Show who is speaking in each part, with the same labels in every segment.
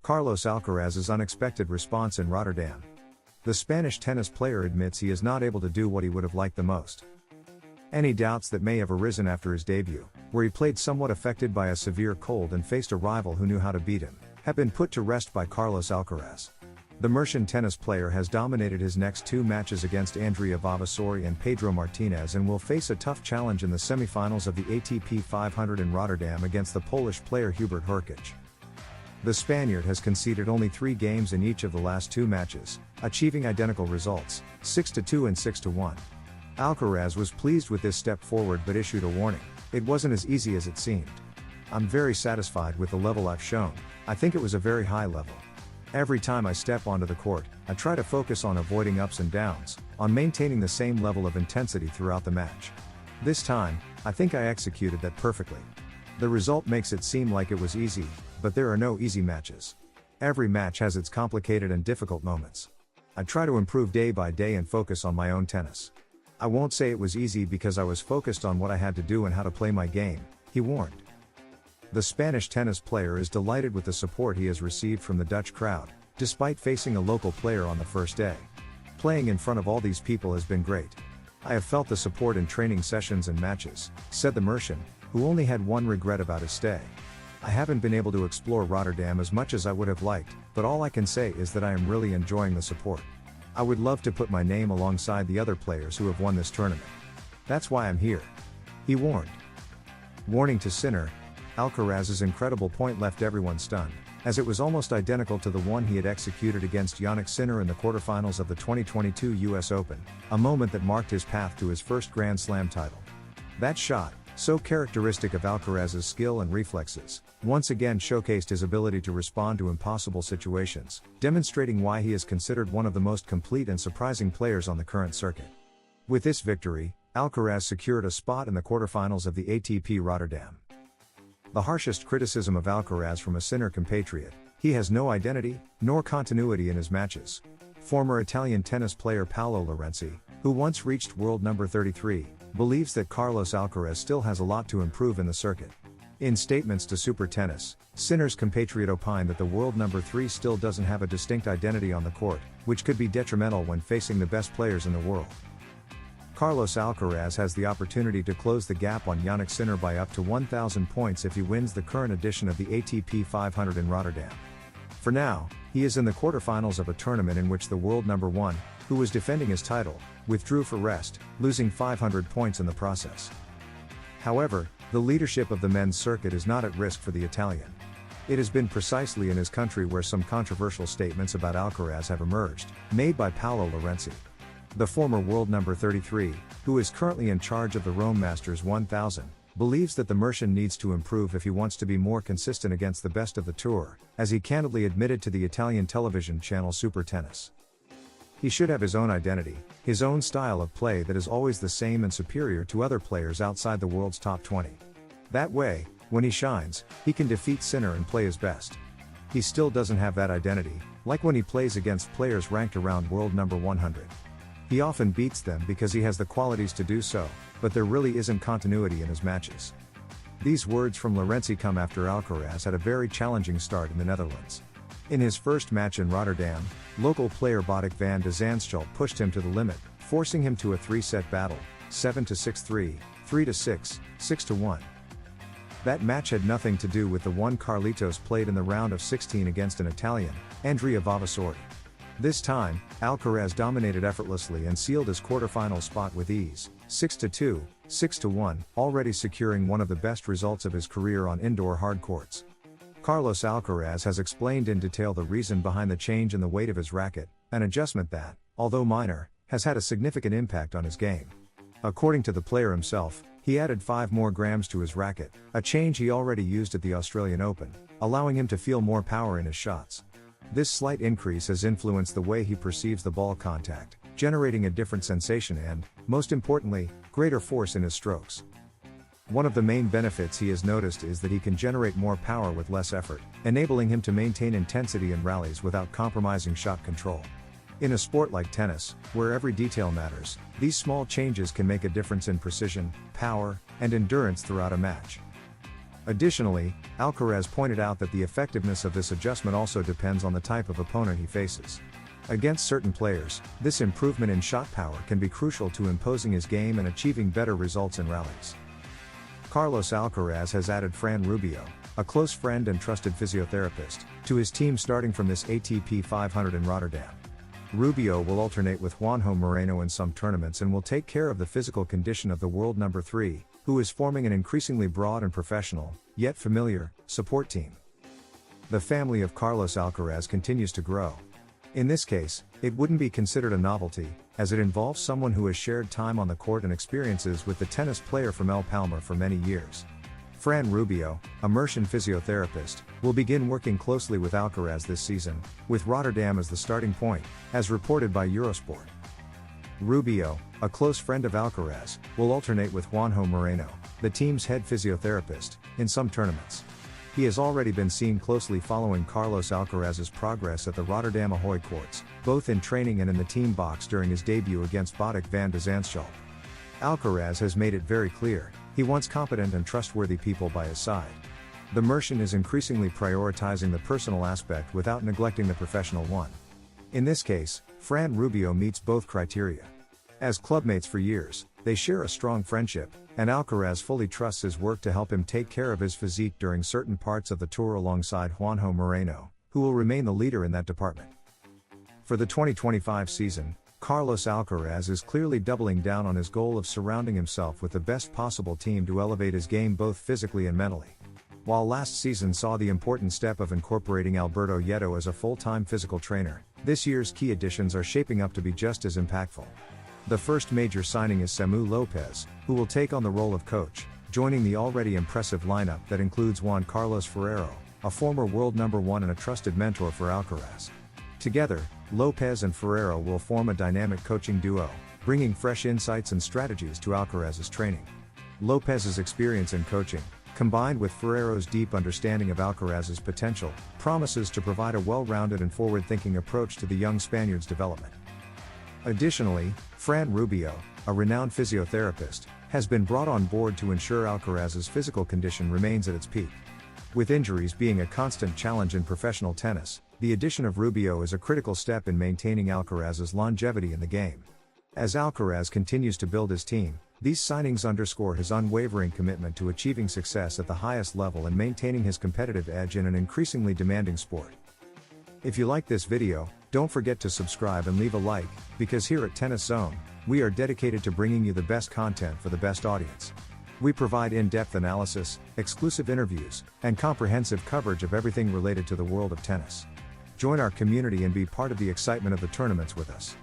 Speaker 1: Carlos Alcaraz's unexpected response in Rotterdam. The Spanish tennis player admits he is not able to do what he would have liked the most. Any doubts that may have arisen after his debut, where he played somewhat affected by a severe cold and faced a rival who knew how to beat him, have been put to rest by Carlos Alcaraz. The Murcian tennis player has dominated his next two matches against Andrea Vavasori and Pedro Martinez and will face a tough challenge in the semifinals of the ATP 500 in Rotterdam against the Polish player Hubert Hurkacz. The Spaniard has conceded only 3 games in each of the last 2 matches, achieving identical results, 6-2 and 6-1. Alcaraz was pleased with this step forward but issued a warning: "It wasn't as easy as it seemed. I'm very satisfied with the level I've shown. I think it was a very high level. Every time I step onto the court, I try to focus on avoiding ups and downs, on maintaining the same level of intensity throughout the match. This time, I think I executed that perfectly. The result makes it seem like it was easy, but there are no easy matches. Every match has its complicated and difficult moments. I try to improve day by day and focus on my own tennis. I won't say it was easy because I was focused on what I had to do and how to play my game," he warned. The Spanish tennis player is delighted with the support he has received from the Dutch crowd, despite facing a local player on the first day. "Playing in front of all these people has been great. I have felt the support in training sessions and matches," said the Murcian, who only had one regret about his stay. "I haven't been able to explore Rotterdam as much as I would have liked, but all I can say is that I am really enjoying the support. I would love to put my name alongside the other players who have won this tournament. That's why I'm here," he warned. Warning to Sinner: Alcaraz's incredible point left everyone stunned, as it was almost identical to the one he had executed against Jannik Sinner in the quarterfinals of the 2022 US Open, a moment that marked his path to his first Grand Slam title. That shot, so characteristic of Alcaraz's skill and reflexes, once again showcased his ability to respond to impossible situations, demonstrating why he is considered one of the most complete and surprising players on the current circuit. With this victory, Alcaraz secured a spot in the quarterfinals of the ATP Rotterdam. The harshest criticism of Alcaraz from a Sinner compatriot: he has no identity, nor continuity in his matches. Former Italian tennis player Paolo Lorenzi, who once reached world number 33, believes that Carlos Alcaraz still has a lot to improve in the circuit. In statements to Super Tennis, Sinner's compatriot opined that the world number 3 still doesn't have a distinct identity on the court, which could be detrimental when facing the best players in the world. Carlos Alcaraz has the opportunity to close the gap on Jannik Sinner by up to 1,000 points if he wins the current edition of the ATP 500 in Rotterdam. For now, he is in the quarterfinals of a tournament in which the world number 1, who was defending his title, withdrew for rest, losing 500 points in the process. However, the leadership of the men's circuit is not at risk for the Italian. It has been precisely in his country where some controversial statements about Alcaraz have emerged, made by Paolo Lorenzi. The former world number 33, who is currently in charge of the Rome Masters 1000, believes that the Murcian needs to improve if he wants to be more consistent against the best of the tour, as he candidly admitted to the Italian television channel Super Tennis. He should have his own identity, his own style of play that is always the same and superior to other players outside the world's top 20. That way, when he shines, he can defeat Sinner and play his best. He still doesn't have that identity, like when he plays against players ranked around world number 100. He often beats them because he has the qualities to do so, but there really isn't continuity in his matches. These words from Lorenzi come after Alcaraz had a very challenging start in the Netherlands. In his first match in Rotterdam, local player Botic van de Zandschulp pushed him to the limit, forcing him to a 3-set battle, 7-6-3, 3-6, 6-1. That match had nothing to do with the one Carlitos played in the round of 16 against an Italian, Andrea Vavasori. This time, Alcaraz dominated effortlessly and sealed his quarterfinal spot with ease, 6-2, 6-1, already securing one of the best results of his career on indoor hard courts. Carlos Alcaraz has explained in detail the reason behind the change in the weight of his racket, an adjustment that, although minor, has had a significant impact on his game. According to the player himself, he added 5 more grams to his racket, a change he already used at the Australian Open, allowing him to feel more power in his shots. This slight increase has influenced the way he perceives the ball contact, generating a different sensation and, most importantly, greater force in his strokes. One of the main benefits he has noticed is that he can generate more power with less effort, enabling him to maintain intensity in rallies without compromising shot control. In a sport like tennis, where every detail matters, these small changes can make a difference in precision, power, and endurance throughout a match. Additionally, Alcaraz pointed out that the effectiveness of this adjustment also depends on the type of opponent he faces. Against certain players, this improvement in shot power can be crucial to imposing his game and achieving better results in rallies. Carlos Alcaraz has added Fran Rubio, a close friend and trusted physiotherapist, to his team starting from this ATP 500 in Rotterdam. Rubio will alternate with Juanjo Moreno in some tournaments and will take care of the physical condition of the world number 3, who is forming an increasingly broad and professional, yet familiar, support team. The family of Carlos Alcaraz continues to grow. In this case, it wouldn't be considered a novelty, as it involves someone who has shared time on the court and experiences with the tennis player from El Palmar for many years. Fran Rubio, a Mercian physiotherapist, will begin working closely with Alcaraz this season, with Rotterdam as the starting point, as reported by Eurosport. Rubio, a close friend of Alcaraz, will alternate with Juanjo Moreno, the team's head physiotherapist, in some tournaments. He has already been seen closely following Carlos Alcaraz's progress at the Rotterdam Ahoy courts, both in training and in the team box during his debut against Botic van de Zandschulp. Alcaraz has made it very clear, he wants competent and trustworthy people by his side. The Mercian is increasingly prioritizing the personal aspect without neglecting the professional one. In this case, Fran Rubio meets both criteria. As clubmates for years, they share a strong friendship, and Alcaraz fully trusts his work to help him take care of his physique during certain parts of the tour alongside Juanjo Moreno, who will remain the leader in that department. For the 2025 season, Carlos Alcaraz is clearly doubling down on his goal of surrounding himself with the best possible team to elevate his game both physically and mentally. While last season saw the important step of incorporating Alberto Yeto as a full-time physical trainer, this year's key additions are shaping up to be just as impactful. The first major signing is Samu Lopez, who will take on the role of coach, joining the already impressive lineup that includes Juan Carlos Ferrero, a former world number 1 and a trusted mentor for Alcaraz. Together, Lopez and Ferrero will form a dynamic coaching duo, bringing fresh insights and strategies to Alcaraz's training. Lopez's experience in coaching, combined with Ferrero's deep understanding of Alcaraz's potential, promises to provide a well-rounded and forward-thinking approach to the young Spaniard's development. Additionally, Fran Rubio, a renowned physiotherapist, has been brought on board to ensure Alcaraz's physical condition remains at its peak. With injuries being a constant challenge in professional tennis, the addition of Rubio is a critical step in maintaining Alcaraz's longevity in the game. As Alcaraz continues to build his team, these signings underscore his unwavering commitment to achieving success at the highest level and maintaining his competitive edge in an increasingly demanding sport. If you like this video, don't forget to subscribe and leave a like, because here at Tennis Zone, we are dedicated to bringing you the best content for the best audience. We provide in-depth analysis, exclusive interviews, and comprehensive coverage of everything related to the world of tennis. Join our community and be part of the excitement of the tournaments with us.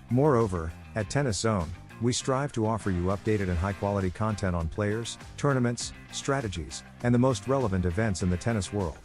Speaker 1: Moreover, at Tennis Zone, we strive to offer you updated and high-quality content on players, tournaments, strategies, and the most relevant events in the tennis world.